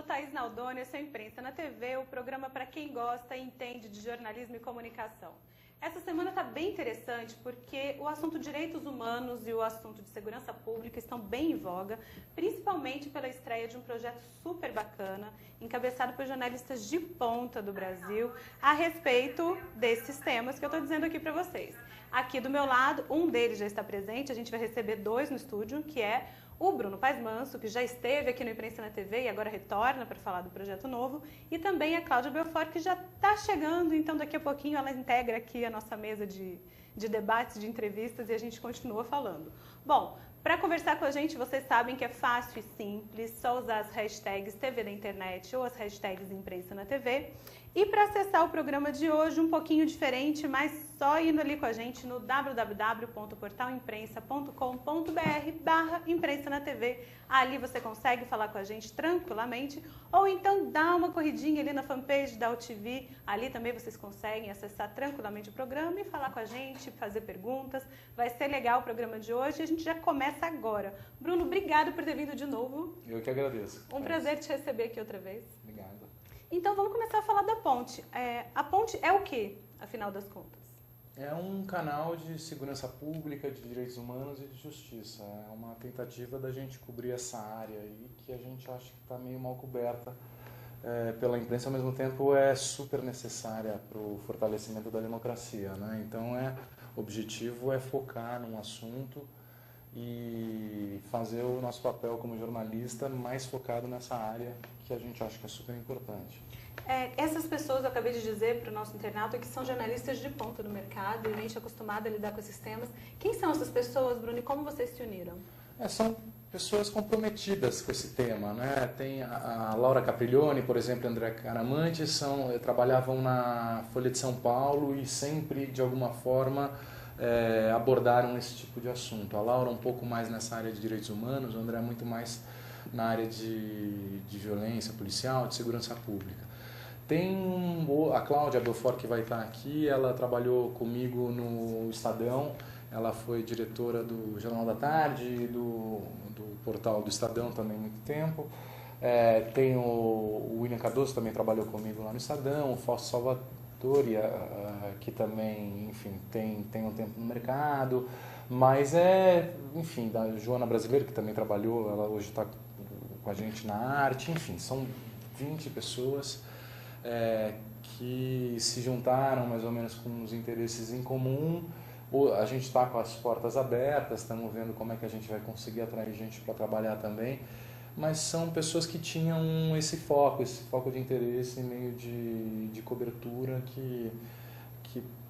Thaís Naldoni, esse é o Imprensa na TV, o programa para quem gosta e entende de jornalismo e comunicação. Essa semana está bem interessante porque o assunto direitos humanos e o assunto de segurança pública estão bem em voga, principalmente pela estreia de um projeto super bacana, encabeçado por jornalistas de ponta do Brasil, a respeito desses temas que eu estou dizendo aqui para vocês. Aqui do meu lado, um deles já está presente, a gente vai receber dois no estúdio, que é o Bruno Paes Manso, que já esteve aqui no Imprensa na TV e agora retorna para falar do projeto novo, e também a Cláudia Belfort, que já está chegando, então daqui a pouquinho ela integra aqui a nossa mesa de debates, de entrevistas, e a gente continua falando. Bom, para conversar com a gente, vocês sabem que é fácil e simples, só usar as hashtags TV da internet ou as hashtags Imprensa na TV. E para acessar o programa de hoje, um pouquinho diferente, mas só indo ali com a gente no www.portalimprensa.com.br/imprensa na TV. Ali você consegue falar com a gente tranquilamente, ou então dá uma corridinha ali na fanpage da UTV. Ali também vocês conseguem acessar tranquilamente o programa e falar com a gente, fazer perguntas. Vai ser legal o programa de hoje e a gente já começa agora. Bruno, obrigado por ter vindo de novo. Eu que agradeço. Um prazer te receber aqui outra vez. Obrigado. Então vamos começar a falar da ponte. A ponte é o quê, afinal das contas? É um canal de segurança pública, de direitos humanos e de justiça. É uma tentativa da gente cobrir essa área aí que a gente acha que está meio mal coberta pela imprensa, ao mesmo tempo é super necessária para o fortalecimento da democracia, né? Então o objetivo é focar num assunto e fazer o nosso papel como jornalista mais focado nessa área que a gente acha que é super importante. Essas pessoas, eu acabei de dizer para o nosso internauta, que são jornalistas de ponta do mercado e a gente é acostumado a lidar com esses temas. Quem são essas pessoas, Bruno, e como vocês se uniram? São pessoas comprometidas com esse tema, né? Tem a Laura Capriglione, por exemplo, e André Caramante, trabalhavam na Folha de São Paulo e sempre, de alguma forma, abordaram esse tipo de assunto. A Laura um pouco mais nessa área de direitos humanos, o André muito mais na área de violência policial, de segurança pública. Tem a Cláudia Belfort, que vai estar aqui, ela trabalhou comigo no Estadão, ela foi diretora do Jornal da Tarde, do portal do Estadão também há muito tempo. Tem o William Cardoso, também trabalhou comigo lá no Estadão, o Fausto Salvatore, que também, enfim, tem um tempo no mercado, mas enfim, da Joana Brasileiro, que também trabalhou, ela hoje está com a gente na arte, enfim, são 20 pessoas que se juntaram mais ou menos com os interesses em comum. A gente está com as portas abertas, estamos vendo como é que a gente vai conseguir atrair gente para trabalhar também, mas são pessoas que tinham esse foco de interesse, meio de cobertura que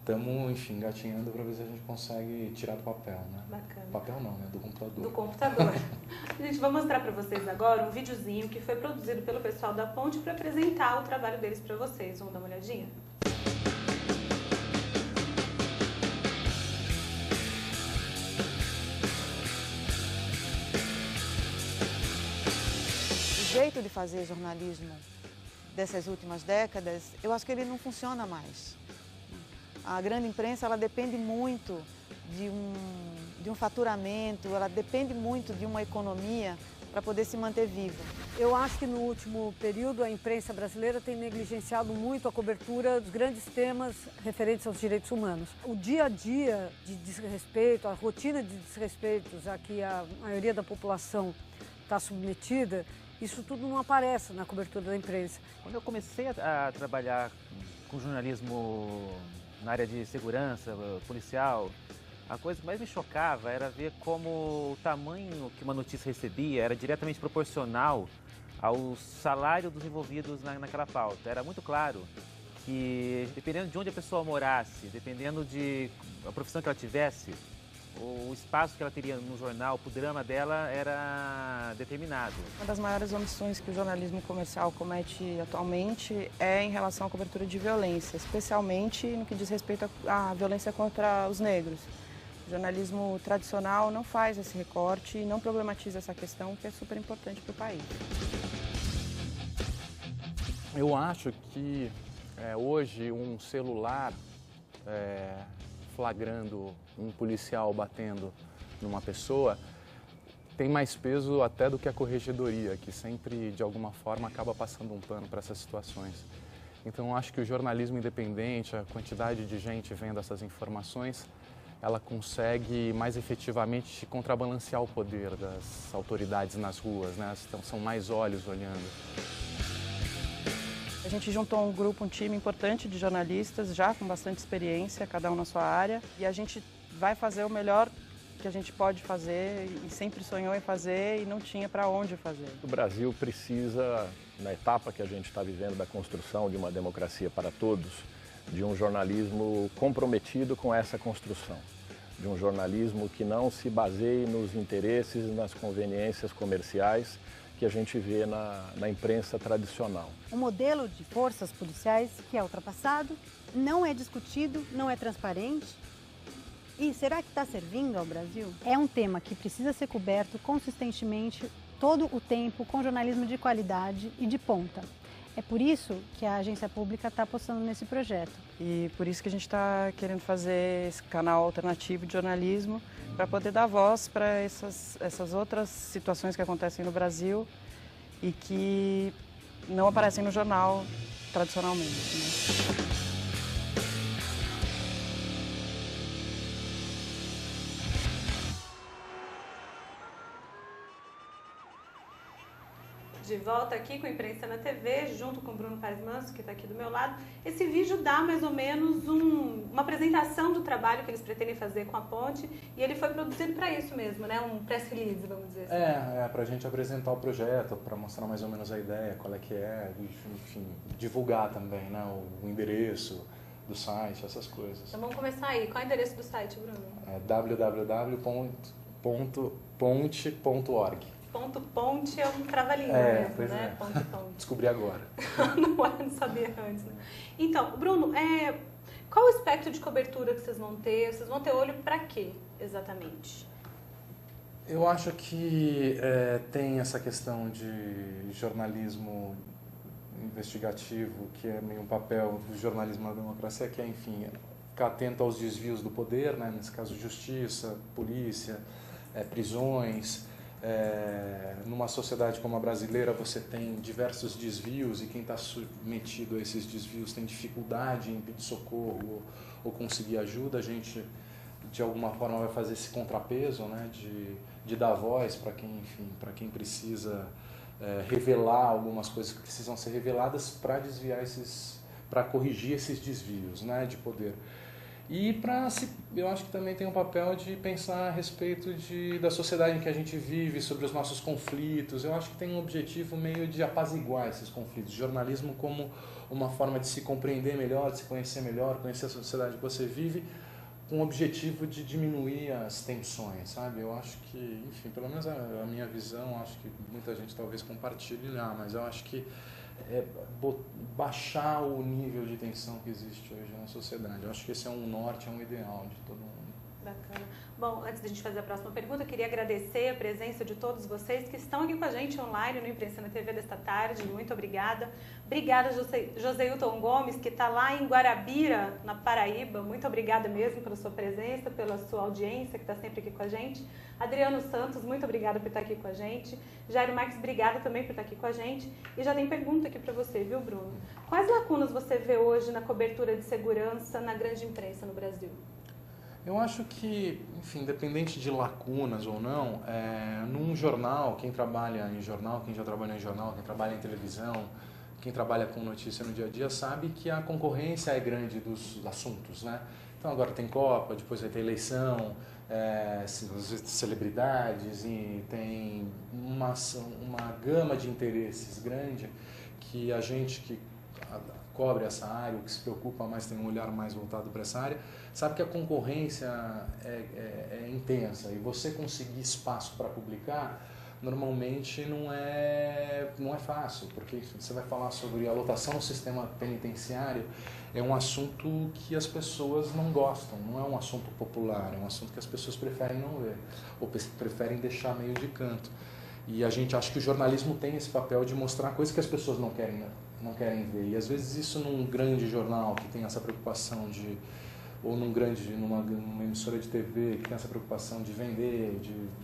estamos, enfim, engatinhando para ver se a gente consegue tirar do papel, né? Bacana. Papel não, né? Do computador. Do computador. Gente, vou mostrar para vocês agora um videozinho que foi produzido pelo pessoal da Ponte para apresentar o trabalho deles para vocês. Vamos dar uma olhadinha? O jeito de fazer jornalismo dessas últimas décadas, eu acho que ele não funciona mais. A grande imprensa, ela depende muito de um faturamento, ela depende muito de uma economia para poder se manter viva. Eu acho que no último período a imprensa brasileira tem negligenciado muito a cobertura dos grandes temas referentes aos direitos humanos. O dia a dia de desrespeito, a rotina de desrespeitos a que a maioria da população está submetida, isso tudo não aparece na cobertura da imprensa. Quando eu comecei a trabalhar com jornalismo na área de segurança policial, a coisa que mais me chocava era ver como o tamanho que uma notícia recebia era diretamente proporcional ao salário dos envolvidos naquela pauta. Era muito claro que, dependendo de onde a pessoa morasse, dependendo da profissão que ela tivesse, o espaço que ela teria no jornal, o drama dela era determinado. Uma das maiores omissões que o jornalismo comercial comete atualmente é em relação à cobertura de violência, especialmente no que diz respeito à violência contra os negros. O jornalismo tradicional não faz esse recorte e não problematiza essa questão, que é super importante para o país. Eu acho que hoje um celular flagrando um policial batendo numa pessoa tem mais peso até do que a corregedoria, que sempre, de alguma forma, acaba passando um pano para essas situações. Então, acho que o jornalismo independente, a quantidade de gente vendo essas informações, ela consegue mais efetivamente contrabalancear o poder das autoridades nas ruas, né? Então, são mais olhos olhando. A gente juntou um grupo, um time importante de jornalistas, já com bastante experiência, cada um na sua área, e a gente vai fazer o melhor que a gente pode fazer e sempre sonhou em fazer e não tinha para onde fazer. O Brasil precisa, na etapa que a gente está vivendo da construção de uma democracia para todos, de um jornalismo comprometido com essa construção, de um jornalismo que não se baseie nos interesses e nas conveniências comerciais que a gente vê na imprensa tradicional. Um modelo de forças policiais que é ultrapassado, não é discutido, não é transparente. E será que está servindo ao Brasil? É um tema que precisa ser coberto consistentemente, todo o tempo, com jornalismo de qualidade e de ponta. É por isso que a agência pública está apostando nesse projeto. E por isso que a gente está querendo fazer esse canal alternativo de jornalismo para poder dar voz para essas outras situações que acontecem no Brasil e que não aparecem no jornal tradicionalmente, né? De volta aqui com a Imprensa na TV, junto com o Bruno Paes Manso, que está aqui do meu lado. Esse vídeo dá mais ou menos uma apresentação do trabalho que eles pretendem fazer com a ponte, e ele foi produzido para isso mesmo, né? Um press release, vamos dizer assim. Para a gente apresentar o projeto, para mostrar mais ou menos a ideia, qual é que é, enfim, divulgar também, né? O endereço do site, essas coisas. Então vamos começar aí. Qual é o endereço do site, Bruno? É www.ponte.org. Ponte é um trava-língua mesmo, né? Ponte. Descobri agora. Não sabia antes, né? Então, Bruno, qual o espectro de cobertura que vocês vão ter? Vocês vão ter olho para quê, exatamente? Eu acho que tem essa questão de jornalismo investigativo, que é meio um papel do jornalismo na democracia, que é, enfim, ficar atento aos desvios do poder, né? Nesse caso, justiça, polícia, prisões. Numa sociedade como a brasileira, você tem diversos desvios e quem está submetido a esses desvios tem dificuldade em pedir socorro ou conseguir ajuda. A gente, de alguma forma, vai fazer esse contrapeso, né, de dar voz para quem, enfim, para quem precisa revelar algumas coisas que precisam ser reveladas para para corrigir esses desvios, né, de poder. E eu acho que também tem um papel de pensar a respeito da sociedade em que a gente vive, sobre os nossos conflitos. Eu acho que tem um objetivo meio de apaziguar esses conflitos. Jornalismo como uma forma de se compreender melhor, de se conhecer melhor, conhecer a sociedade que você vive, com o objetivo de diminuir as tensões, sabe? Eu acho que, enfim, pelo menos a minha visão, acho que muita gente talvez compartilhe lá, mas eu acho que baixar o nível de tensão que existe hoje na sociedade. Eu acho que esse é um norte, é um ideal de todo mundo. Bacana. Bom, antes da gente fazer a próxima pergunta, eu queria agradecer a presença de todos vocês que estão aqui com a gente online no Imprensa na TV desta tarde. Muito obrigada. Obrigada, Joseilton Gomes, que está lá em Guarabira, na Paraíba. Muito obrigada mesmo pela sua presença, pela sua audiência, que está sempre aqui com a gente. Adriano Santos, muito obrigada por estar aqui com a gente. Jairo Marques, obrigada também por estar aqui com a gente. E já tem pergunta aqui para você, viu, Bruno? Quais lacunas você vê hoje na cobertura de segurança na grande imprensa no Brasil? Eu acho que, enfim, independente de lacunas ou não, num jornal, quem trabalha em jornal, quem já trabalhou em jornal, quem trabalha em televisão, quem trabalha com notícia no dia a dia, sabe que a concorrência é grande dos assuntos, né? Então agora tem Copa, depois vai ter eleição, celebridades, e tem uma gama de interesses grande que a gente que cobre essa área, ou que se preocupa mais, tem um olhar mais voltado para essa área, sabe que a concorrência é intensa e você conseguir espaço para publicar normalmente não é fácil, porque você vai falar sobre a lotação no sistema penitenciário, é um assunto que as pessoas não gostam, não é um assunto popular, é um assunto que as pessoas preferem não ver, ou preferem deixar meio de canto. E a gente acha que o jornalismo tem esse papel de mostrar coisas que as pessoas não querem ver. E às vezes isso num grande jornal que tem essa preocupação ou numa emissora de TV que tem essa preocupação de vender,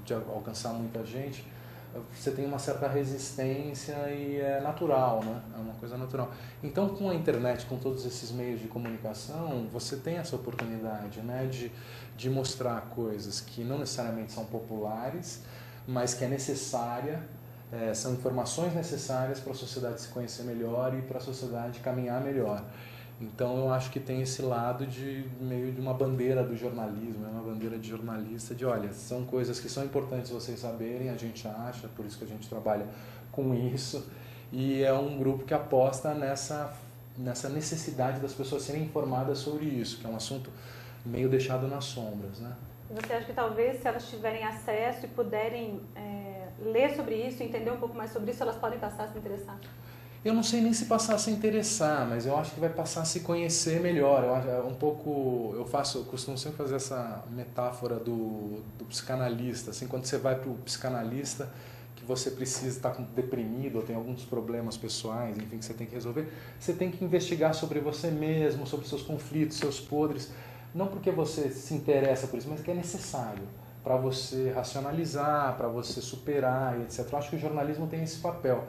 de alcançar muita gente, você tem uma certa resistência e é natural, né? É uma coisa natural. Então, com a internet, com todos esses meios de comunicação, você tem essa oportunidade, né, de mostrar coisas que não necessariamente são populares, mas que é necessária, são informações necessárias para a sociedade se conhecer melhor e para a sociedade caminhar melhor. Então eu acho que tem esse lado de meio de uma bandeira do jornalismo, uma bandeira de jornalista, de olha, são coisas que são importantes vocês saberem, a gente acha, por isso que a gente trabalha com isso, e é um grupo que aposta nessa necessidade das pessoas serem informadas sobre isso, que é um assunto meio deixado nas sombras, né? Você acha que talvez se elas tiverem acesso e puderem ler sobre isso, entender um pouco mais sobre isso, elas podem passar a se interessar? Eu não sei nem se passar a se interessar, mas eu acho que vai passar a se conhecer melhor. Eu costumo sempre fazer essa metáfora do psicanalista. Assim, quando você vai para o psicanalista, que você precisa estar deprimido ou tem alguns problemas pessoais, enfim, que você tem que resolver, você tem que investigar sobre você mesmo, sobre seus conflitos, seus podres. Não porque você se interessa por isso, mas que é necessário para você racionalizar, para você superar, etc. Eu acho que o jornalismo tem esse papel.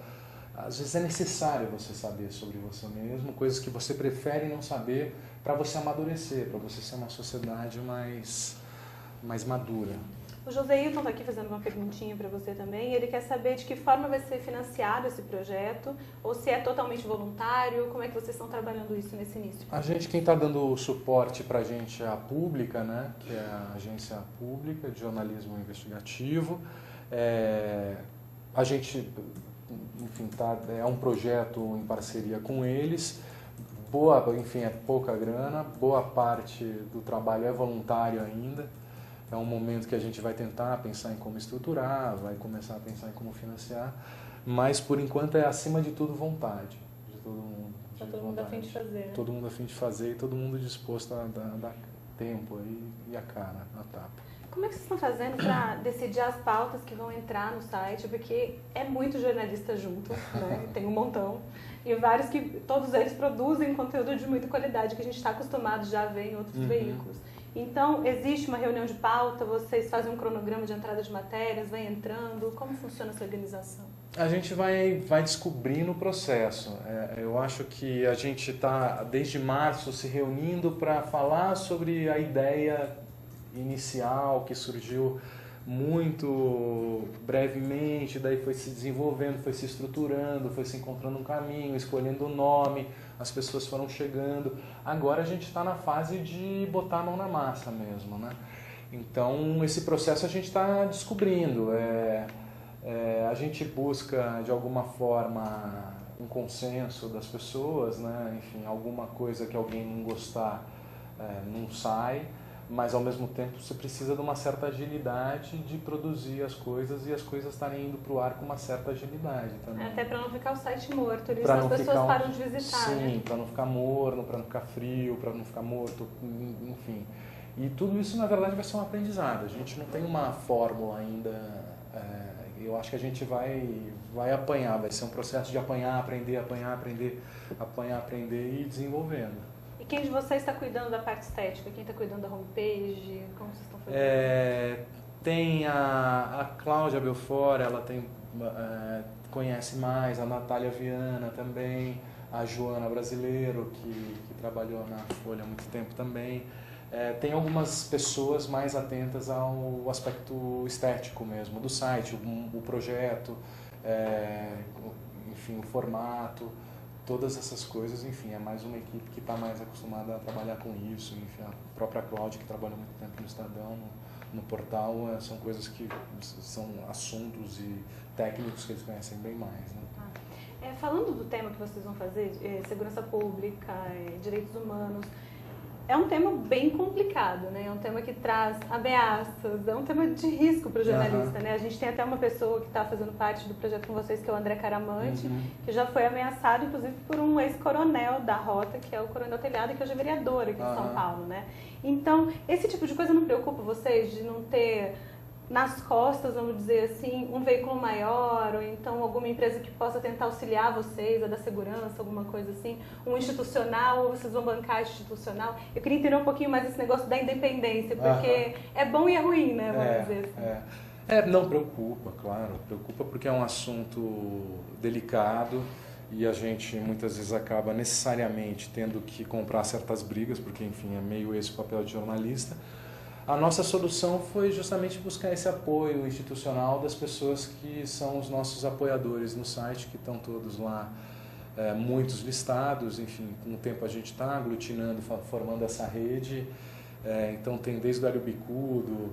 Às vezes é necessário você saber sobre você mesmo, coisas que você prefere não saber para você amadurecer, para você ser uma sociedade mais madura. O Joséilton está aqui fazendo uma perguntinha para você também. Ele quer saber de que forma vai ser financiado esse projeto, ou se é totalmente voluntário, como é que vocês estão trabalhando isso nesse início? A gente, quem está dando suporte para a gente é a Pública, né, que é a agência pública de jornalismo investigativo. A gente... Enfim, é um projeto em parceria com eles, é pouca grana, boa parte do trabalho é voluntário ainda, é um momento que a gente vai tentar pensar em como estruturar, vai começar a pensar em como financiar, mas por enquanto é acima de tudo vontade, de todo mundo. Está todo mundo a fim de fazer, né? Todo mundo a fim de fazer e todo mundo disposto a dar tempo aí e a cara, a tapa. Como é que vocês estão fazendo para decidir as pautas que vão entrar no site? Porque é muito jornalista junto, né? Tem um montão. E vários que, todos eles produzem conteúdo de muita qualidade, que a gente está acostumado já a ver em outros veículos. Então, existe uma reunião de pauta, vocês fazem um cronograma de entrada de matérias, vai entrando, como funciona essa organização? A gente vai descobrindo o processo. Eu acho que a gente está, desde março, se reunindo para falar sobre a ideia inicial que surgiu muito brevemente, daí foi se desenvolvendo, foi se estruturando, foi se encontrando um caminho, escolhendo o nome, as pessoas foram chegando. Agora a gente está na fase de botar a mão na massa mesmo, né? Então esse processo a gente está descobrindo. A gente busca de alguma forma um consenso das pessoas, né? Enfim, alguma coisa que alguém não gostar não sai. Mas ao mesmo tempo você precisa de uma certa agilidade de produzir as coisas e as coisas estarem indo para o ar com uma certa agilidade também. Até para não ficar o site morto, as pessoas param de visitar, sim, né? Para não ficar morno, para não ficar frio, para não ficar morto, enfim. E tudo isso na verdade vai ser um aprendizado, a gente não tem uma fórmula ainda, eu acho que a gente vai apanhar, vai ser um processo de apanhar, aprender e ir desenvolvendo. E quem de vocês está cuidando da parte estética? Quem está cuidando da homepage? Como vocês estão fazendo? Tem a Cláudia Belfort, ela conhece mais, a Natália Viana também, a Joana Brasileiro, que trabalhou na Folha há muito tempo também. Tem algumas pessoas mais atentas ao aspecto estético mesmo, do site, o projeto, enfim, o formato. Todas essas coisas, enfim, é mais uma equipe que está mais acostumada a trabalhar com isso. Enfim, a própria Cláudia, que trabalhou muito tempo no Estadão, no portal, são coisas que são assuntos e técnicos que eles conhecem bem mais, né? Falando do tema que vocês vão fazer, segurança pública, direitos humanos, é um tema bem complicado, né? É um tema que traz ameaças, é um tema de risco para o jornalista, né? A gente tem até uma pessoa que está fazendo parte do projeto com vocês, que é o André Caramante, que já foi ameaçado, inclusive, por um ex-coronel da Rota, que é o Coronel Telhado, que hoje é vereador aqui em São Paulo, né? Então, esse tipo de coisa não preocupa vocês, de não ter nas costas, vamos dizer assim, um veículo maior, ou então alguma empresa que possa tentar auxiliar vocês, a da segurança, alguma coisa assim, um institucional, ou vocês vão bancar institucional? Eu queria entender um pouquinho mais esse negócio da independência, porque é bom e é ruim, né, vamos dizer assim. Não, preocupa, claro, preocupa porque é um assunto delicado e a gente muitas vezes acaba necessariamente tendo que comprar certas brigas, porque enfim, é meio esse o papel de jornalista. A nossa solução foi justamente buscar esse apoio institucional das pessoas que são os nossos apoiadores no site, que estão todos lá, muitos listados, enfim, com o tempo a gente está aglutinando, formando essa rede, então tem desde o Hélio Bicudo,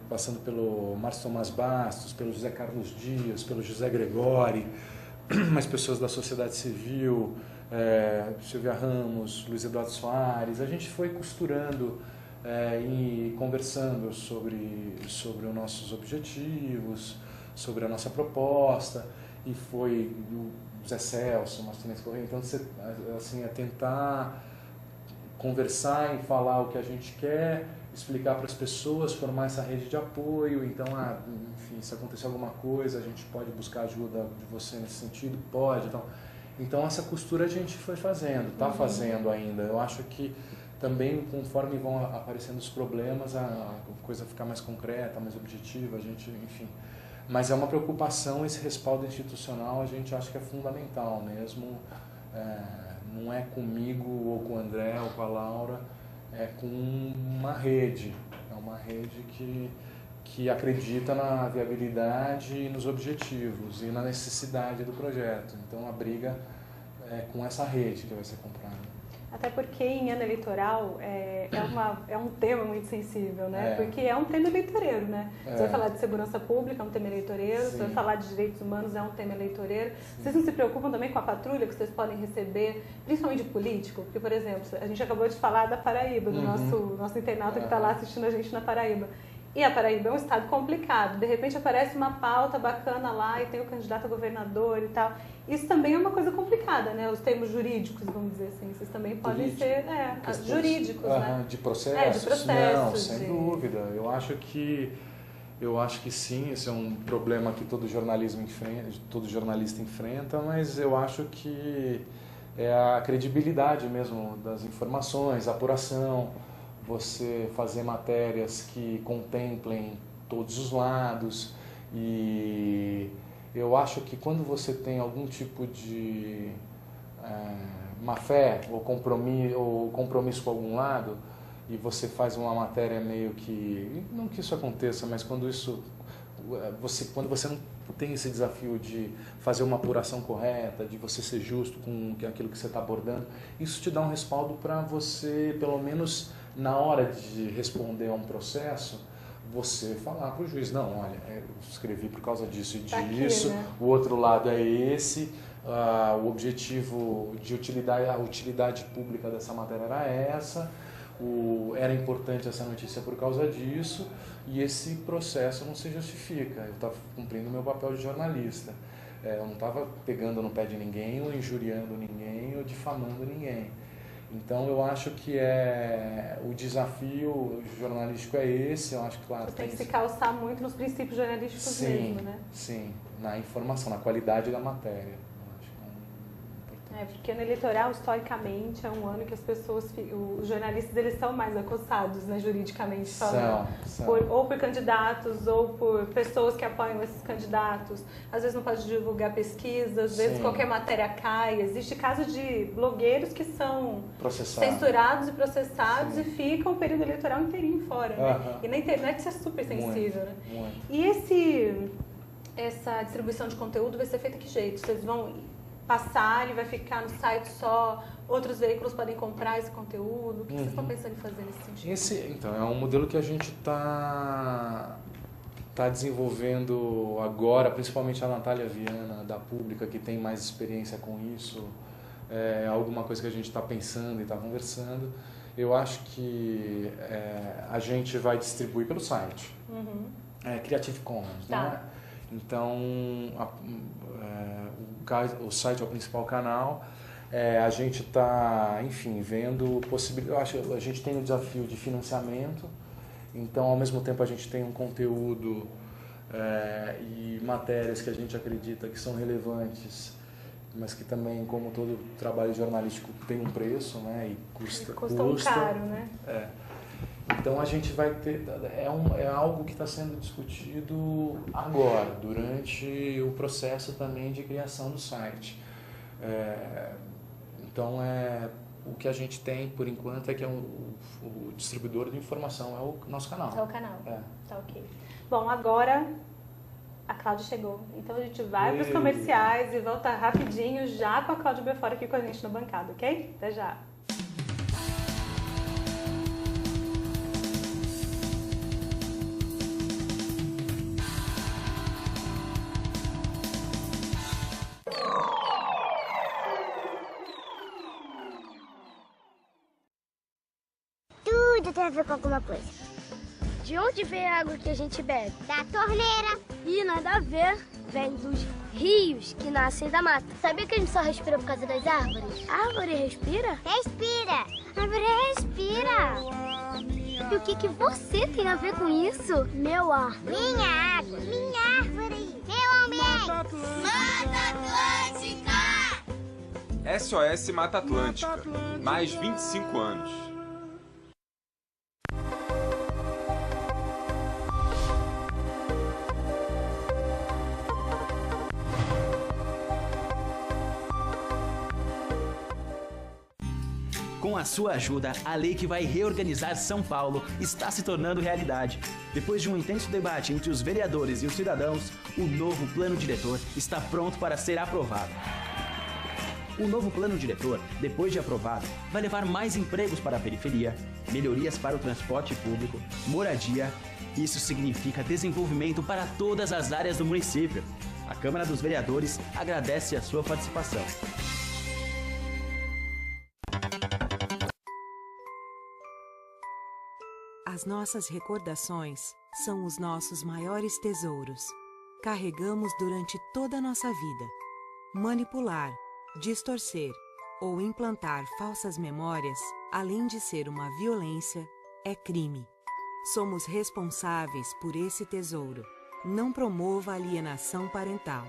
passando pelo Márcio Tomás Bastos, pelo José Carlos Dias, pelo José Gregori, mais pessoas da sociedade civil, Silvia Ramos, Luiz Eduardo Soares, a gente foi costurando e conversando sobre os nossos objetivos, sobre a nossa proposta, e foi o Zé Celso, Martinez Correia, então assim, tentar conversar e falar o que a gente quer, explicar para as pessoas, formar essa rede de apoio, então, enfim, se acontecer alguma coisa, a gente pode buscar ajuda de você nesse sentido, pode, então essa costura a gente foi fazendo, está fazendo ainda, eu acho que também, conforme vão aparecendo os problemas, a coisa fica mais concreta, mais objetiva, a gente, enfim. Mas é uma preocupação, esse respaldo institucional, a gente acha que é fundamental mesmo. Não é comigo, ou com o André, ou com a Laura, é com uma rede. É uma rede que acredita na viabilidade e nos objetivos e na necessidade do projeto. Então, a briga é com essa rede que vai ser comprada. Até porque em ano eleitoral é um tema muito sensível, né? Porque é um tema eleitoreiro, né? Você vai falar de segurança pública, é um tema eleitoreiro. Você vai falar de direitos humanos, é um tema eleitoreiro. Sim. Vocês não se preocupam também com a patrulha que vocês podem receber, principalmente de político? Porque, por exemplo, a gente acabou de falar da Paraíba, do nosso internauta que está lá assistindo a gente na Paraíba. E a Paraíba é um estado complicado. De repente aparece uma pauta bacana lá e tem o candidato a governador e tal. Isso também é uma coisa complicada, né? Os termos jurídicos, vamos dizer assim. Vocês também podem ser jurídicos, né? De processos? De processos. Não, sem dúvida. Eu acho que sim, esse é um problema que todo jornalista enfrenta, mas eu acho que é a credibilidade mesmo das informações, a apuração, você fazer matérias que contemplem todos os lados, e eu acho que quando você tem algum tipo de má-fé ou compromisso com algum lado, e você faz uma matéria meio que, não que isso aconteça, mas quando você não tem esse desafio de fazer uma apuração correta, de você ser justo com aquilo que você está abordando, isso te dá um respaldo para você, pelo menos na hora de responder a um processo, você falar para o juiz, não, olha, eu escrevi por causa disso e disso, né? O outro lado é esse, o objetivo de utilidade, a utilidade pública dessa matéria era essa, era importante essa notícia por causa disso, e esse processo não se justifica. Eu estava cumprindo o meu papel de jornalista. Eu não estava pegando no pé de ninguém, ou injuriando ninguém, ou difamando ninguém. Então, eu acho que o desafio jornalístico é esse. Eu acho que, claro, tem que se calçar muito nos princípios jornalísticos mesmo, né? Sim, na informação, na qualidade da matéria. Porque no eleitoral, historicamente, é um ano que as pessoas, os jornalistas, eles são mais acossados, né, juridicamente falando. Ou por candidatos, ou por pessoas que apoiam esses candidatos. Às vezes não pode divulgar pesquisas, às vezes qualquer matéria cai. Existe casos de blogueiros que são censurados e processados e ficam o período eleitoral inteirinho fora. Né? E na internet isso é super sensível. Né? E essa distribuição de conteúdo vai ser feita de que jeito? Vocês vão passar, ele vai ficar no site só, outros veículos podem comprar esse conteúdo? O que vocês estão pensando em fazer nesse sentido? Então, é um modelo que a gente está desenvolvendo agora, principalmente a Natália Viana, da Pública, que tem mais experiência com isso. É alguma coisa que a gente está pensando e está conversando. Eu acho que a gente vai distribuir pelo site. Creative Commons, né? Então, o site é o principal canal. A gente está, enfim, vendo possibilidades. Eu acho que a gente tem o desafio de financiamento Então, ao mesmo tempo, a gente tem um conteúdo e matérias que a gente acredita que são relevantes, mas que também, como todo trabalho jornalístico, tem um preço, né? E custa caro, né? Então a gente vai ter, é algo que está sendo discutido agora, durante o processo também de criação do site. Então o que a gente tem por enquanto é que o distribuidor de informação é o nosso canal. É o canal. Tá ok. Bom, agora a Cláudia chegou, então a gente vai para os comerciais e volta rapidinho já com a Cláudia Beaufort aqui com a gente no Bancada, ok? Até já! Tudo tem a ver com alguma coisa. De onde vem a água que a gente bebe? Da torneira. Ih, nada a ver. Vem dos rios que nascem da mata. Sabia que a gente só respira por causa das árvores? A árvore respira? Respira. A árvore respira. E o que você tem a ver com isso? Meu ar. Minha água. Minha árvore. Meu ambiente. Mata Atlântica. SOS Mata Atlântica. Mais 25 anos. Com a sua ajuda, a lei que vai reorganizar São Paulo está se tornando realidade. Depois de um intenso debate entre os vereadores e os cidadãos, o novo plano diretor está pronto para ser aprovado. O novo plano diretor, depois de aprovado, vai levar mais empregos para a periferia, melhorias para o transporte público, moradia. Isso significa desenvolvimento para todas as áreas do município. A Câmara dos Vereadores agradece a sua participação. As nossas recordações são os nossos maiores tesouros. Carregamos durante toda a nossa vida. Manipular, distorcer ou implantar falsas memórias, além de ser uma violência, é crime. Somos responsáveis por esse tesouro. Não promova alienação parental.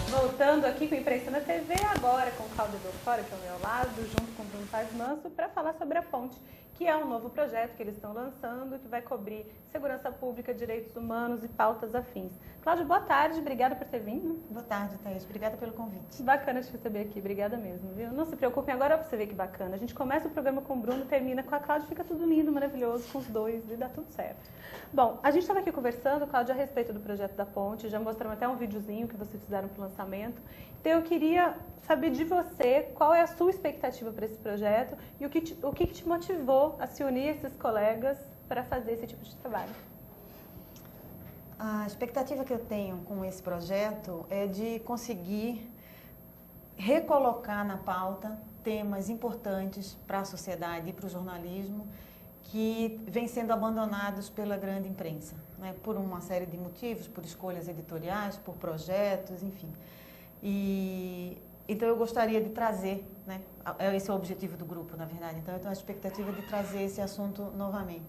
Voltando aqui com a Imprensa na TV, agora com o Cláudia Beaufort aqui ao meu lado, junto com o Bruno Paz Manso, para falar sobre a ponte, que é um novo projeto que eles estão lançando, que vai cobrir segurança pública, direitos humanos e pautas afins. Cláudio, boa tarde, obrigada por ter vindo. Boa tarde, Thaís, obrigada pelo convite. Bacana te receber aqui, obrigada mesmo, viu? Não se preocupem, agora é pra você ver que bacana. A gente começa o programa com o Bruno, termina com a Cláudia, fica tudo lindo, maravilhoso, com os dois, e dá tudo certo. Bom, a gente estava aqui conversando, Cláudia, a respeito do projeto da ponte, já mostramos até um videozinho que vocês fizeram para o lançamento. Então eu queria saber de você qual é a sua expectativa para esse projeto e o que te motivou a se unir a esses colegas para fazer esse tipo de trabalho. A expectativa que eu tenho com esse projeto é de conseguir recolocar na pauta temas importantes para a sociedade e para o jornalismo que vêm sendo abandonados pela grande imprensa, né? Por uma série de motivos, por escolhas editoriais, por projetos, enfim. Então eu gostaria de trazer, né? Esse é o objetivo do grupo, na verdade. Então eu tenho a expectativa de trazer esse assunto novamente.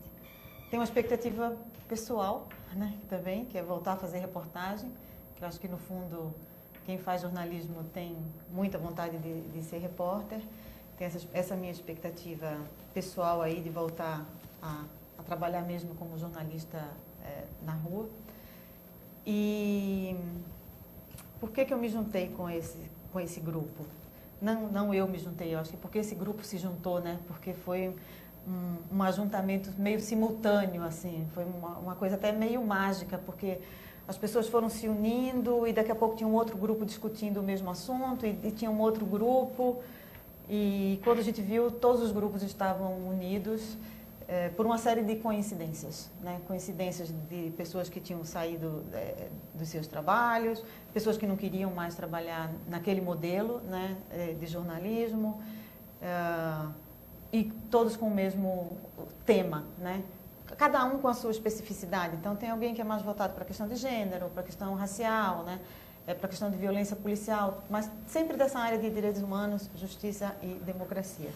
Tenho uma expectativa pessoal, né? Também, que é voltar a fazer reportagem, que eu acho que no fundo quem faz jornalismo tem muita vontade de ser repórter. Tem essa minha expectativa pessoal aí de voltar a trabalhar mesmo como jornalista na rua. E por que eu me juntei com esse grupo? Não eu me juntei, eu acho que porque esse grupo se juntou, né? Porque foi um ajuntamento meio simultâneo, assim, foi uma coisa até meio mágica, porque as pessoas foram se unindo e daqui a pouco tinha um outro grupo discutindo o mesmo assunto e tinha um outro grupo. E quando a gente viu, todos os grupos estavam unidos por uma série de coincidências, né? Coincidências de pessoas que tinham saído dos seus trabalhos, pessoas que não queriam mais trabalhar naquele modelo, né? De jornalismo, e todos com o mesmo tema, né? Cada um com a sua especificidade. Então, tem alguém que é mais voltado para a questão de gênero, para a questão racial, né? Para a questão de violência policial, mas sempre dessa área de direitos humanos, justiça e democracia.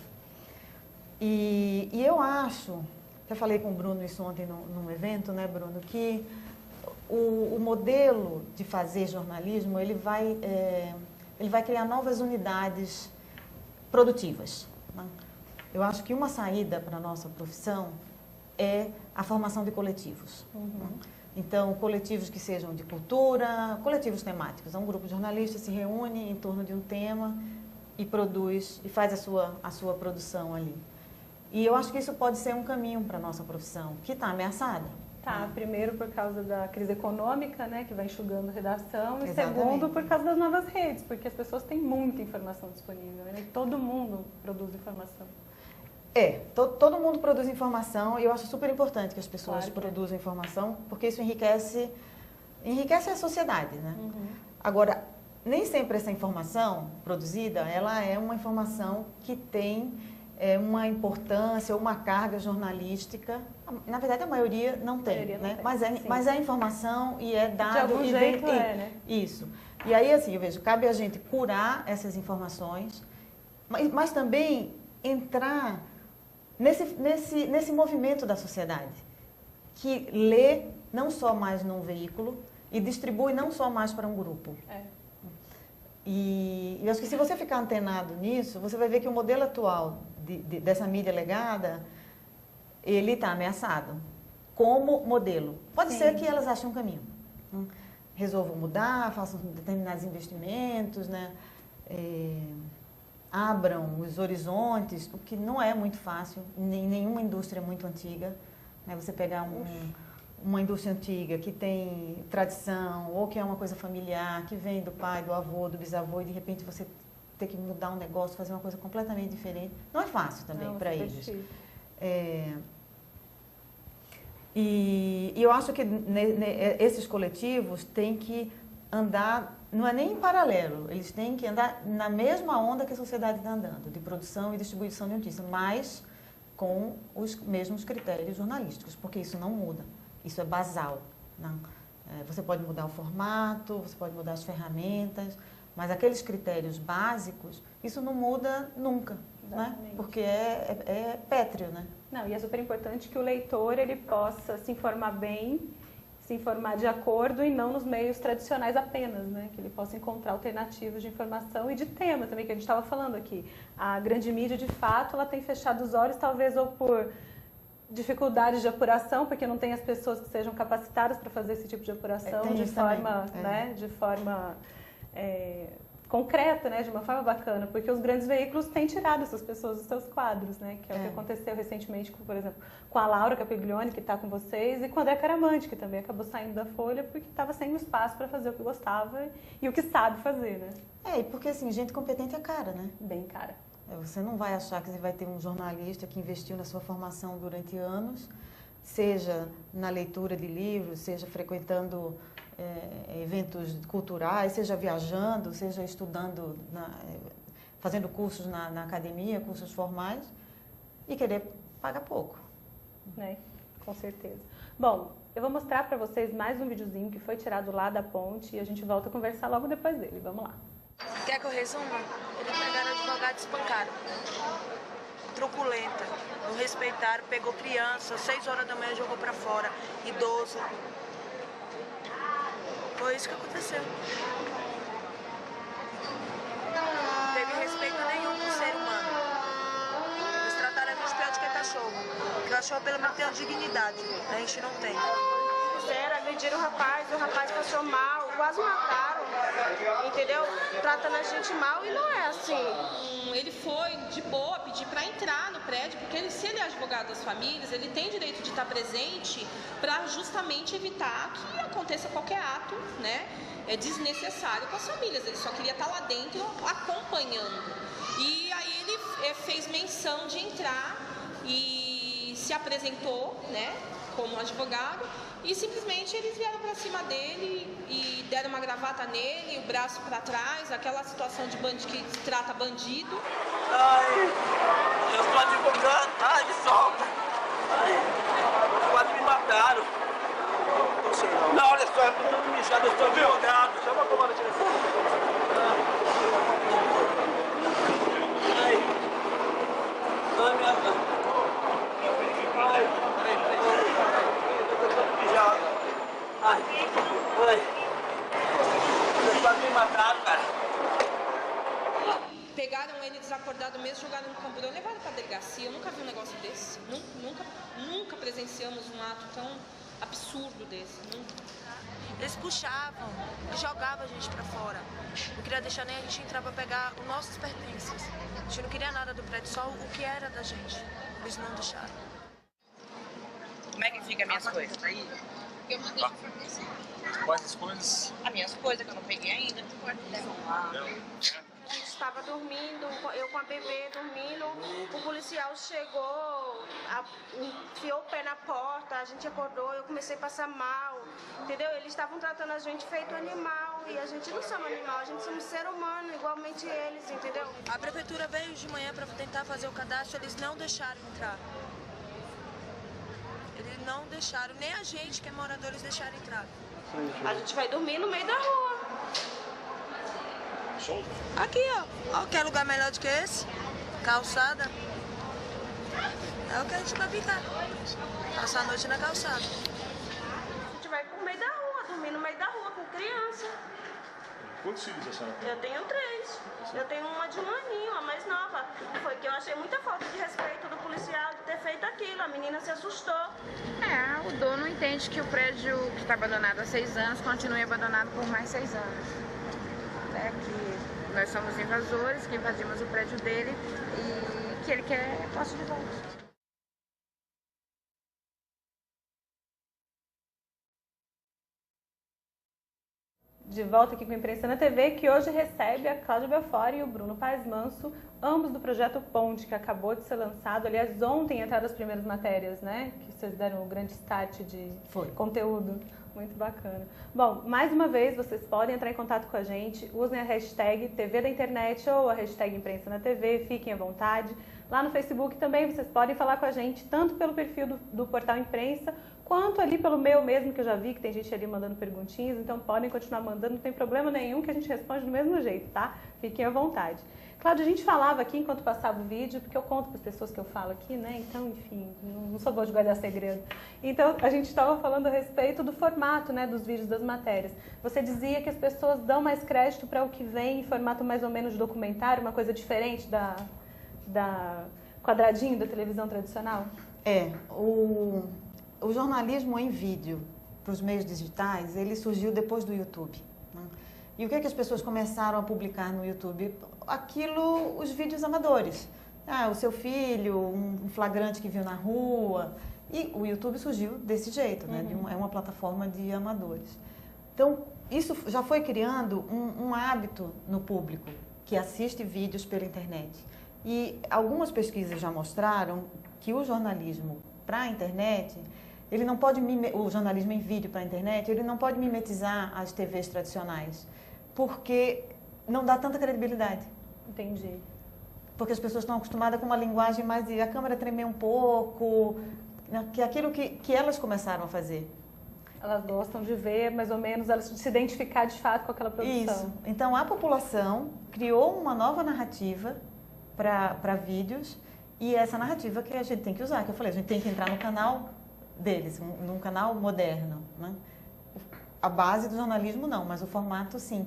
E eu acho, eu falei com o Bruno isso ontem num evento, né, Bruno, que o modelo de fazer jornalismo, ele vai criar novas unidades produtivas, né? Eu acho que uma saída para a nossa profissão é a formação de coletivos. Então, coletivos que sejam de cultura, coletivos temáticos. Um grupo de jornalistas se reúne em torno de um tema e produz, e faz a sua produção ali. E eu acho que isso pode ser um caminho para a nossa profissão, que está ameaçada. Tá, primeiro por causa da crise econômica, né, que vai enxugando a redação, e Exatamente. segundo por causa das novas redes, porque as pessoas têm muita informação disponível, né, e todo mundo produz informação. Todo mundo produz informação e eu acho super importante que as pessoas produzam informação, porque isso enriquece a sociedade, né? Agora, nem sempre essa informação produzida, ela é uma informação que tem uma importância ou uma carga jornalística. Na verdade, a maioria não tem, né? Mas é informação e é dado. De algum jeito né? Isso. E aí, assim, eu vejo, cabe a gente curar essas informações, mas também entrar nesse movimento da sociedade, que lê não só mais num veículo e distribui não só mais para um grupo. E eu acho que se você ficar antenado nisso, você vai ver que o modelo atual dessa mídia legada, ele está ameaçado como modelo. Pode ser que elas achem um caminho, resolvam mudar, façam determinados investimentos, né? Abram os horizontes, o que não é muito fácil, em nenhuma indústria muito antiga, né? Você pegar uma indústria antiga que tem tradição, ou que é uma coisa familiar, que vem do pai, do avô, do bisavô, e de repente você ter que mudar um negócio, fazer uma coisa completamente diferente, não é fácil também para eles. E eu acho que esses coletivos têm que andar, não é nem em paralelo, eles têm que andar na mesma onda que a sociedade está andando, de produção e distribuição de notícias, mas com os mesmos critérios jornalísticos, porque isso não muda, isso é basal. Não? Você pode mudar o formato, você pode mudar as ferramentas, mas aqueles critérios básicos, isso não muda nunca, né? Porque é pétreo, né? Não, e é super importante que o leitor ele possa se informar bem se informar de acordo e não nos meios tradicionais apenas, né? Que ele possa encontrar alternativas de informação e de tema também, que a gente estava falando aqui. A grande mídia, de fato, ela tem fechado os olhos, talvez ou por dificuldades de apuração, porque não tem as pessoas que sejam capacitadas para fazer esse tipo de apuração de forma concreta, né, de uma forma bacana, porque os grandes veículos têm tirado essas pessoas dos seus quadros, né, que é o que aconteceu recentemente, por exemplo, com a Laura Capiglione, que está com vocês, e com a André Caramante, que também acabou saindo da Folha porque estava sem espaço para fazer o que gostava e o que sabe fazer, né? E porque assim, gente competente é cara, né? Bem cara. Você não vai achar que você vai ter um jornalista que investiu na sua formação durante anos, seja na leitura de livros, seja frequentando eventos culturais, seja viajando, seja estudando, fazendo cursos na academia, cursos formais, e querer pagar pouco. Né? Com certeza. Bom, eu vou mostrar para vocês mais um videozinho que foi tirado lá da ponte e a gente volta a conversar logo depois dele. Vamos lá. Quer que eu resuma? Ele pegaram advogado e espancaram. Truculenta. Não respeitaram, pegou criança, 6 horas da manhã jogou pra fora. Idoso. Foi isso que aconteceu. Não teve respeito nenhum pro ser humano. Eles trataram a gente pior do que cachorro. Porque o cachorro pelo menos tem uma dignidade. A gente não tem. Fizeram, agrediram o rapaz passou mal, quase mataram, entendeu? Tratando a gente mal e não é assim. Ele foi de boa pedir para entrar no prédio, porque se ele é advogado das famílias, ele tem direito de estar presente para justamente evitar que aconteça qualquer ato, né, desnecessário com as famílias. Ele só queria estar lá dentro acompanhando. E aí ele fez menção de entrar e se apresentou, né, como advogado. E simplesmente eles vieram pra cima dele e deram uma gravata nele, o braço pra trás, aquela situação de bandido que trata bandido. Ai, eu sou advogado, ai, me solta. Ai, quase me mataram. Não, olha só, eu tô todo mijado, eu sou advogado. Chama a comanda de direção. Ai, ai, minha... Ai, vocês quase me mataram, cara. Pegaram ele desacordado mesmo, jogaram no camburão e levaram pra delegacia. Eu nunca vi um negócio desse. Nunca presenciamos um ato tão absurdo desse. Nunca. Eles puxavam e jogavam a gente pra fora. Não queria deixar nem a gente entrar pra pegar os nossos pertences. A gente não queria nada do prédio, só o que era da gente. Eles não deixaram. Como é que fica as minhas coisas? Eu mandei informação. Quais as coisas? As minhas coisas que eu não peguei ainda. A gente estava dormindo, eu com a bebê dormindo, o policial chegou, enfiou o pé na porta, a gente acordou, eu comecei a passar mal, entendeu? Eles estavam tratando a gente feito animal e a gente não somos animal, a gente somos ser humano, igualmente eles, entendeu? A prefeitura veio de manhã para tentar fazer o cadastro, eles não deixaram entrar. Eles não deixaram, nem a gente que é morador, eles deixaram entrar. A gente vai dormir no meio da rua. Aqui, ó. Quer lugar melhor do que esse? Calçada. É o que a gente vai ficar. Passar a noite na calçada. A gente vai pro meio da rua, dormir no meio da rua com criança. Quantos filhos a senhora tem? Eu tenho 3. Eu tenho uma de 1 aninho, a mais nova. Foi que eu achei muita falta de respeito do policial de ter feito aquilo. A menina se assustou. O dono entende que o prédio que está abandonado há 6 anos continue abandonado por mais 6 anos. Que nós somos invasores, que invadimos o prédio dele e que ele quer posse de volta. De volta aqui com a Imprensa na TV, que hoje recebe a Cláudia Belfort e o Bruno Paes Manso, ambos do projeto Ponte, que acabou de ser lançado. Aliás, ontem entraram as primeiras matérias, né? Que vocês deram o grande start de conteúdo. Muito bacana. Bom, mais uma vez, vocês podem entrar em contato com a gente, usem a hashtag TV da Internet ou a hashtag Imprensa na TV, fiquem à vontade. Lá no Facebook também vocês podem falar com a gente, tanto pelo perfil do Portal Imprensa, quanto ali pelo meu mesmo, que eu já vi que tem gente ali mandando perguntinhas, então podem continuar mandando, não tem problema nenhum que a gente responde do mesmo jeito, tá? Fiquem à vontade. Cláudia, a gente falava aqui enquanto passava o vídeo, porque eu conto para as pessoas que eu falo aqui, né? Então, enfim, não sou boa de guardar segredo. Então, a gente estava falando a respeito do formato, né, dos vídeos, das matérias. Você dizia que as pessoas dão mais crédito para o que vem em formato mais ou menos de documentário, uma coisa diferente da quadradinho da televisão tradicional? O jornalismo em vídeo para os meios digitais, ele surgiu depois do YouTube, né? E o que as pessoas começaram a publicar no YouTube? Os vídeos amadores. O seu filho, um flagrante que viu na rua. E o YouTube surgiu desse jeito, né? É uma plataforma de amadores. Então, isso já foi criando um hábito no público que assiste vídeos pela internet. E algumas pesquisas já mostraram que o jornalismo para a internet, ele não pode o jornalismo em vídeo para a internet, ele não pode mimetizar as TVs tradicionais, porque não dá tanta credibilidade. Entendi. Porque as pessoas estão acostumadas com uma linguagem mais de a câmera tremer um pouco, né, que é aquilo que elas começaram a fazer. Elas gostam de ver, mais ou menos, elas se identificar de fato com aquela produção. Isso. Então, a população criou uma nova narrativa para vídeos, e essa narrativa que a gente tem que usar, que eu falei, a gente tem que entrar no canal deles, num canal moderno, né? A base do jornalismo não, mas o formato sim.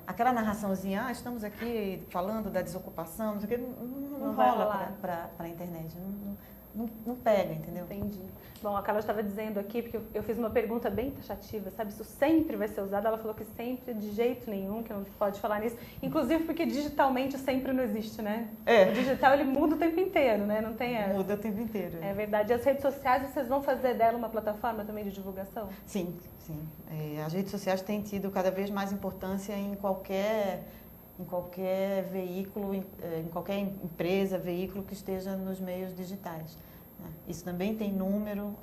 Aquela narraçãozinha, estamos aqui falando da desocupação, não sei o que, não rola para a internet, não pega, entendeu? Entendi. Bom, a Carla estava dizendo aqui, porque eu fiz uma pergunta bem taxativa, sabe? Isso sempre vai ser usado. Ela falou que sempre, de jeito nenhum, que não pode falar nisso. Inclusive porque digitalmente sempre não existe, né? O digital, ele muda o tempo inteiro, né? Não tem essa. Muda o tempo inteiro. É verdade. E as redes sociais, vocês vão fazer dela uma plataforma também de divulgação? Sim, sim. As redes sociais têm tido cada vez mais importância em qualquer veículo, em qualquer empresa, veículo que esteja nos meios digitais. Isso também tem número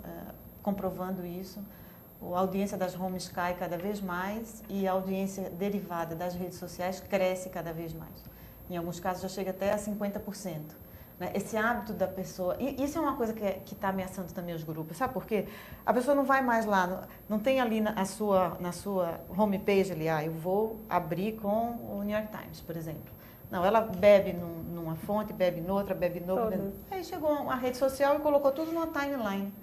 comprovando isso. A audiência das homes cai cada vez mais e a audiência derivada das redes sociais cresce cada vez mais. Em alguns casos já chega até a 50%. Esse hábito da pessoa... E isso é uma coisa que está ameaçando também os grupos. Sabe por quê? A pessoa não vai mais lá, não tem ali na sua homepage ali, eu vou abrir com o New York Times, por exemplo. Não, ela bebe numa fonte, bebe noutra, bebe noutra. Aí chegou a rede social e colocou tudo numa timeline.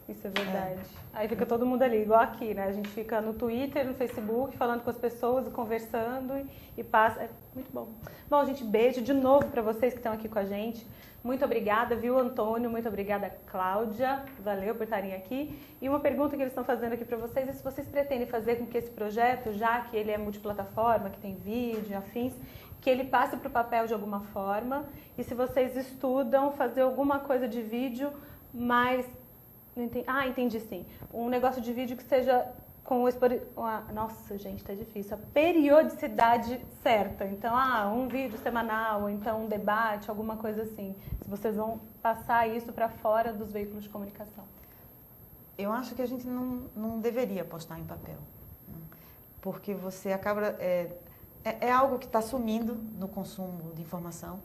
Isso é verdade. Aí fica todo mundo ali, igual aqui, né? A gente fica no Twitter, no Facebook, falando com as pessoas e conversando e passa. É muito bom. Bom, gente, beijo de novo para vocês que estão aqui com a gente. Muito obrigada, viu, Antônio? Muito obrigada, Cláudia. Valeu por estarem aqui. E uma pergunta que eles estão fazendo aqui para vocês é se vocês pretendem fazer com que esse projeto, já que ele é multiplataforma, que tem vídeo, afins, que ele passe para o papel de alguma forma. E se vocês estudam fazer alguma coisa de vídeo mais... entendi sim. Um negócio de vídeo que seja com nossa, gente, tá difícil. A periodicidade certa. Então, um vídeo semanal, ou então um debate, alguma coisa assim. Se vocês vão passar isso para fora dos veículos de comunicação. Eu acho que a gente não deveria postar em papel. Porque você acaba... É algo que está sumindo no consumo de informação.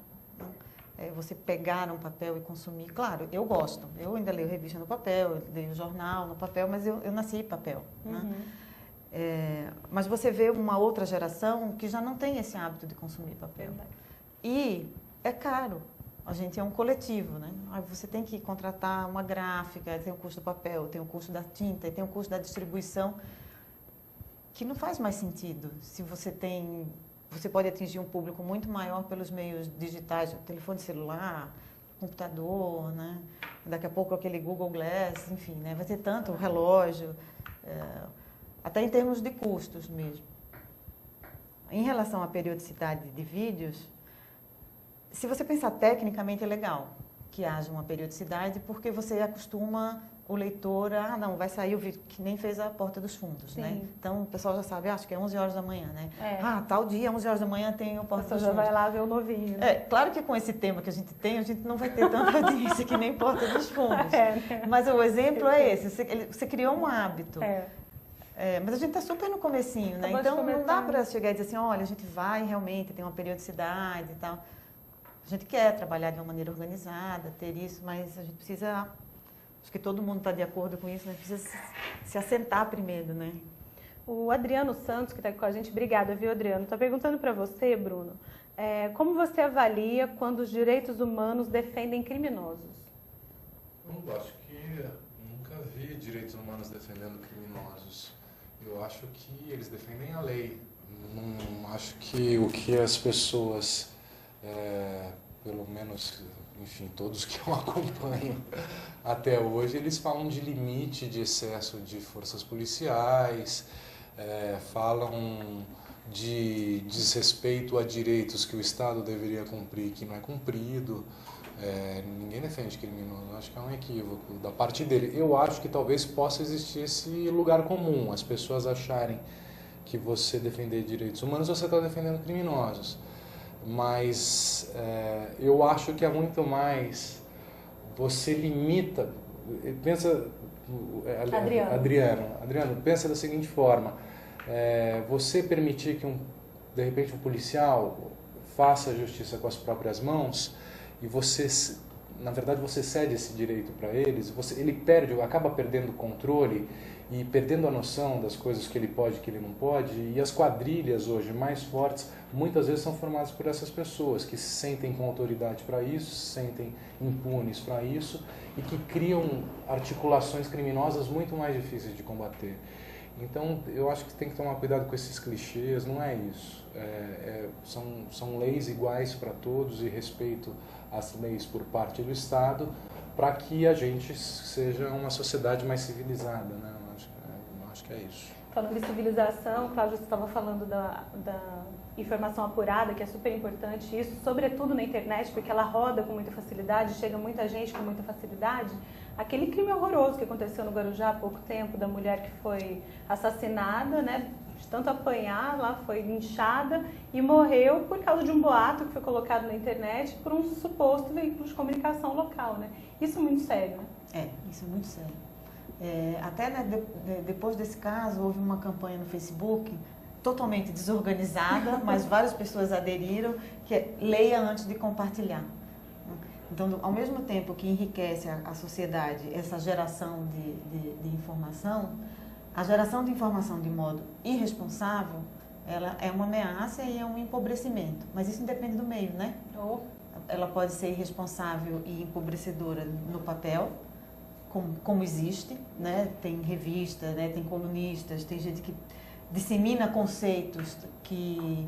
Você pegar um papel e consumir. Claro, eu gosto. Eu ainda leio revista no papel, eu leio jornal no papel, mas eu nasci em papel. Né? Mas você vê uma outra geração que já não tem esse hábito de consumir papel. E é caro. A gente é um coletivo, né? Você tem que contratar uma gráfica, tem o custo do papel, tem o custo da tinta, tem o custo da distribuição, que não faz mais sentido se você tem... Você pode atingir um público muito maior pelos meios digitais, telefone celular, computador, né? Daqui a pouco aquele Google Glass, enfim, né? Vai ter tanto relógio, até em termos de custos mesmo. Em relação à periodicidade de vídeos, se você pensar tecnicamente é legal que haja uma periodicidade, porque você acostuma o leitor não, vai sair o vídeo, que nem fez a Porta dos Fundos, né? Então, o pessoal já sabe, acho que é 11 horas da manhã, né? Tal dia, 11 horas da manhã tem o Porta dos Fundos. já vai lá ver o novinho. Né? Claro que com esse tema que a gente tem, a gente não vai ter tanta audiência que nem Porta dos Fundos. Né? Mas o exemplo é esse, você criou um hábito. Mas a gente está super no comecinho, né? Então, não dá para chegar e dizer assim, olha, a gente vai realmente ter uma periodicidade e tal. A gente quer trabalhar de uma maneira organizada, ter isso, mas a gente precisa Acho que todo mundo está de acordo com isso, né? Precisa se assentar primeiro, né? O Adriano Santos, que está aqui com a gente, obrigada, viu, Adriano? Está perguntando para você, Bruno, como você avalia quando os direitos humanos defendem criminosos? Eu acho que nunca vi direitos humanos defendendo criminosos. Eu acho que eles defendem a lei. Não acho que o que as pessoas, pelo menos, enfim, todos que eu acompanho até hoje, eles falam de limite de excesso de forças policiais, falam de desrespeito a direitos que o Estado deveria cumprir que não é cumprido. Ninguém defende criminoso, acho que é um equívoco da parte dele. Eu acho que talvez possa existir esse lugar comum, as pessoas acharem que você defender direitos humanos, você está defendendo criminosos. Mas eu acho que é muito mais, você limita, pensa, Adriano, pensa da seguinte forma, você permitir que de repente um policial faça a justiça com as próprias mãos e você, na verdade, você cede esse direito para eles, ele acaba perdendo o controle e perdendo a noção das coisas que ele pode e que ele não pode, e as quadrilhas hoje mais fortes muitas vezes são formadas por essas pessoas que se sentem com autoridade para isso, se sentem impunes para isso e que criam articulações criminosas muito mais difíceis de combater. Então eu acho que tem que tomar cuidado com esses clichês, não é isso. São leis iguais para todos e respeito às leis por parte do Estado para que a gente seja uma sociedade mais civilizada, né? Eu acho que é isso. Falando de civilização, Cláudio, você estava falando da informação apurada, que é super importante, isso sobretudo na internet, porque ela roda com muita facilidade, chega muita gente com muita facilidade. Aquele crime horroroso que aconteceu no Guarujá há pouco tempo, da mulher que foi assassinada, né, de tanto apanhar, lá foi linchada e morreu por causa de um boato que foi colocado na internet por um suposto veículo de comunicação local, né? Isso é muito sério, né? Isso é muito sério. Até depois desse caso, houve uma campanha no Facebook totalmente desorganizada, mas várias pessoas aderiram, que é leia antes de compartilhar. Então, ao mesmo tempo que enriquece a sociedade essa geração de informação, a geração de informação de modo irresponsável, ela é uma ameaça e é um empobrecimento. Mas isso depende do meio, né? Ela pode ser irresponsável e empobrecedora no papel, como existe, né? Tem revista, né? Tem colunistas, tem gente que dissemina conceitos que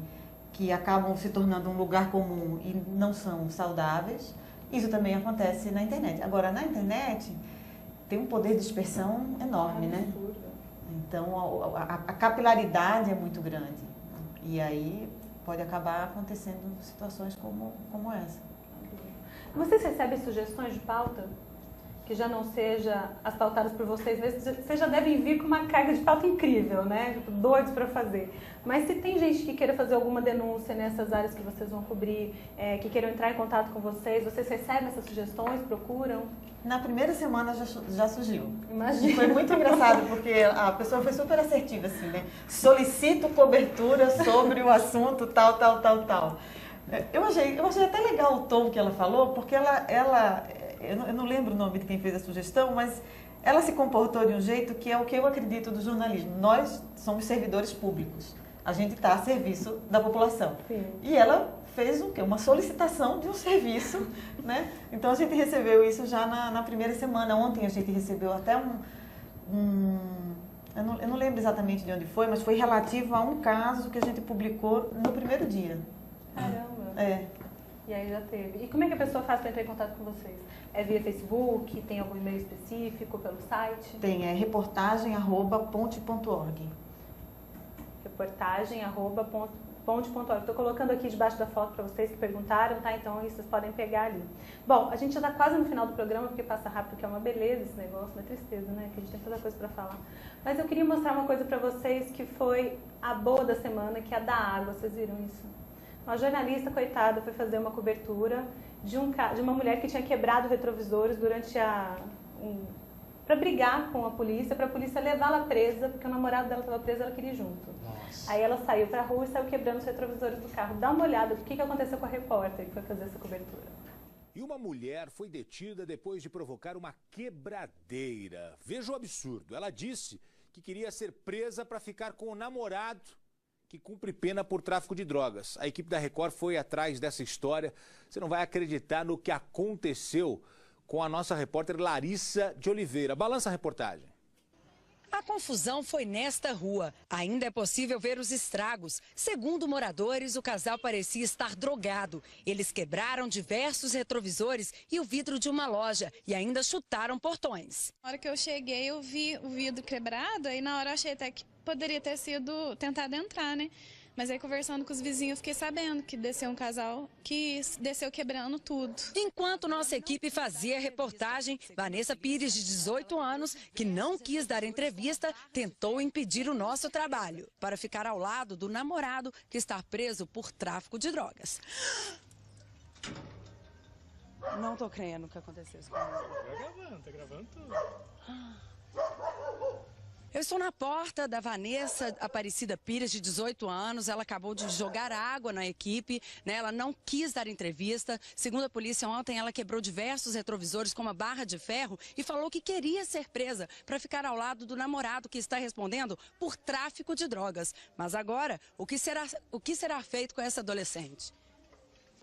acabam se tornando um lugar comum e não são saudáveis. Isso também acontece na internet. Agora, na internet tem um poder de dispersão enorme, né? Então, a capilaridade é muito grande. E aí pode acabar acontecendo situações como essa. Vocês recebem sugestões de pauta? Que já não seja as pautadas por vocês mesmos, vocês já devem vir com uma carga de pauta incrível, né? Doidos para fazer. Mas se tem gente que queira fazer alguma denúncia nessas áreas que vocês vão cobrir, que queiram entrar em contato com vocês recebem essas sugestões, procuram? Na primeira semana já surgiu. Imagina. Foi muito engraçado, porque a pessoa foi super assertiva, assim, né? Solicito cobertura sobre o assunto tal. Eu achei até legal o tom que ela falou, porque eu não lembro o nome de quem fez a sugestão, mas ela se comportou de um jeito que é o que eu acredito do jornalismo. Nós somos servidores públicos. A gente está a serviço da população. Sim. E ela fez o quê? Uma solicitação de um serviço, né? Então a gente recebeu isso já na primeira semana. Ontem a gente recebeu até eu não lembro exatamente de onde foi, mas foi relativo a um caso que a gente publicou no primeiro dia. Caramba! E aí já teve. E como é que a pessoa faz para entrar em contato com vocês? É via Facebook? Tem algum e-mail específico? Pelo site? Tem, reportagem@ponte.org. Reportagem@ponte.org. Estou colocando aqui debaixo da foto para vocês que perguntaram, tá? Então vocês podem pegar ali. Bom, a gente já está quase no final do programa, porque passa rápido, que é uma beleza esse negócio, uma tristeza, né? Que a gente tem tanta coisa para falar. Mas eu queria mostrar uma coisa para vocês que foi a boa da semana, que é a da água. Vocês viram isso? Uma jornalista, coitada, foi fazer uma cobertura de uma mulher que tinha quebrado retrovisores para brigar com a polícia, para a polícia levá-la presa, porque o namorado dela estava preso e ela queria ir junto. Nossa. Aí ela saiu para a rua e saiu quebrando os retrovisores do carro. Dá uma olhada, o que aconteceu com a repórter que foi fazer essa cobertura. E uma mulher foi detida depois de provocar uma quebradeira. Veja o absurdo. Ela disse que queria ser presa para ficar com o namorado que cumpre pena por tráfico de drogas. A equipe da Record foi atrás dessa história. Você não vai acreditar no que aconteceu com a nossa repórter Larissa de Oliveira. Balança a reportagem. A confusão foi nesta rua. Ainda é possível ver os estragos. Segundo moradores, o casal parecia estar drogado. Eles quebraram diversos retrovisores e o vidro de uma loja e ainda chutaram portões. Na hora que eu cheguei, eu vi o vidro quebrado, aí na hora eu achei até que poderia ter sido tentado entrar, né? Mas aí, conversando com os vizinhos, eu fiquei sabendo que desceu um casal que desceu quebrando tudo. Enquanto nossa equipe fazia a reportagem, Vanessa Pires, de 18 anos, que não quis dar entrevista, tentou impedir o nosso trabalho para ficar ao lado do namorado que está preso por tráfico de drogas. Não tô crendo o que aconteceu com ele. Tá gravando tudo. Eu estou na porta da Vanessa Aparecida Pires, de 18 anos. Ela acabou de jogar água na equipe, né? Ela não quis dar entrevista. Segundo a polícia, ontem ela quebrou diversos retrovisores com uma barra de ferro e falou que queria ser presa para ficar ao lado do namorado que está respondendo por tráfico de drogas. Mas agora, o que será feito com essa adolescente?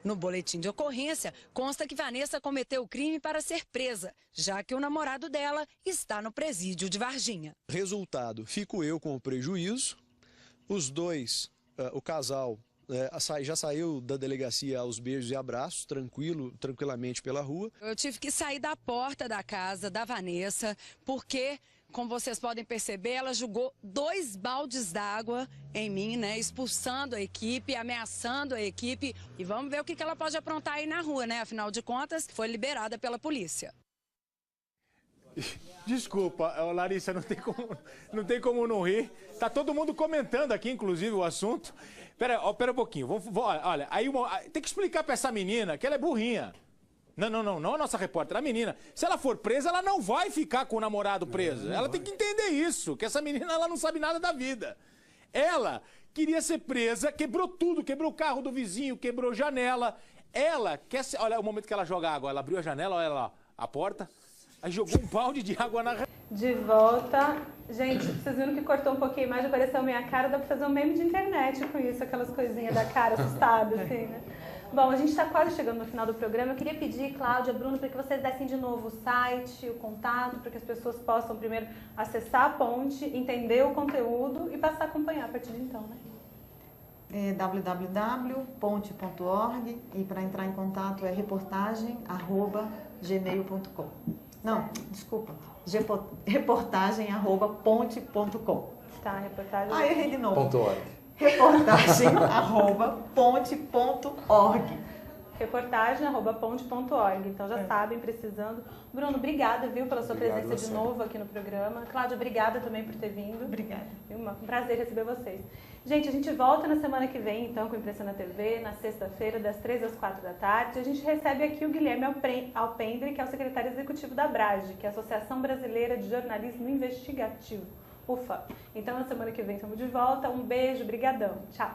No boletim de ocorrência, consta que Vanessa cometeu o crime para ser presa, já que o namorado dela está no presídio de Varginha. Resultado, fico eu com o prejuízo, os dois, o casal, já saiu da delegacia aos beijos e abraços, tranquilamente pela rua. Eu tive que sair da porta da casa da Vanessa, porque, como vocês podem perceber, ela jogou 2 baldes d'água em mim, né? Expulsando a equipe, ameaçando a equipe. E vamos ver o que ela pode aprontar aí na rua, né? Afinal de contas, foi liberada pela polícia. Desculpa, Larissa, não tem como não rir. Tá todo mundo comentando aqui, inclusive, o assunto. Pera um pouquinho. Olha, aí tem que explicar pra essa menina que ela é burrinha. Não a nossa repórter, a menina. Se ela for presa, ela não vai ficar com o namorado preso. Ela tem que entender isso, que essa menina ela não sabe nada da vida. Ela queria ser presa, quebrou tudo, quebrou o carro do vizinho, quebrou janela. Ela quer ser... Olha o momento que ela joga água, ela abriu a janela, olha lá, a porta, aí jogou um balde de água na... De volta. Gente, vocês viram que cortou um pouquinho mais, apareceu a minha cara, dá pra fazer um meme de internet com isso, aquelas coisinhas da cara assustada, assim, né? Bom, a gente está quase chegando no final do programa. Eu queria pedir, Cláudia, Bruno, para que vocês dessem de novo o site, o contato, para que as pessoas possam primeiro acessar a ponte, entender o conteúdo e passar a acompanhar a partir de então, né? www.ponte.org e para entrar em contato é reportagem@gmail.com. Não, desculpa, reportagem@ponte.com. Tá, reportagem. Ah, eu errei de novo. .org. Reportagem@ponte.org. Reportagem@ponte.org. Então já sabem, precisando. Bruno, obrigada, viu, pela sua Obrigado presença de novo aqui no programa. Cláudia, obrigada também por ter vindo. Obrigada. Um prazer receber vocês. Gente, a gente volta na semana que vem, então, com Imprensa na TV, na sexta-feira, das 3 às 4 da tarde. A gente recebe aqui o Guilherme Alpendre, que é o secretário executivo da ABRAGE, que é a Associação Brasileira de Jornalismo Investigativo. Ufa! Então, na semana que vem estamos de volta. Um beijo, brigadão. Tchau!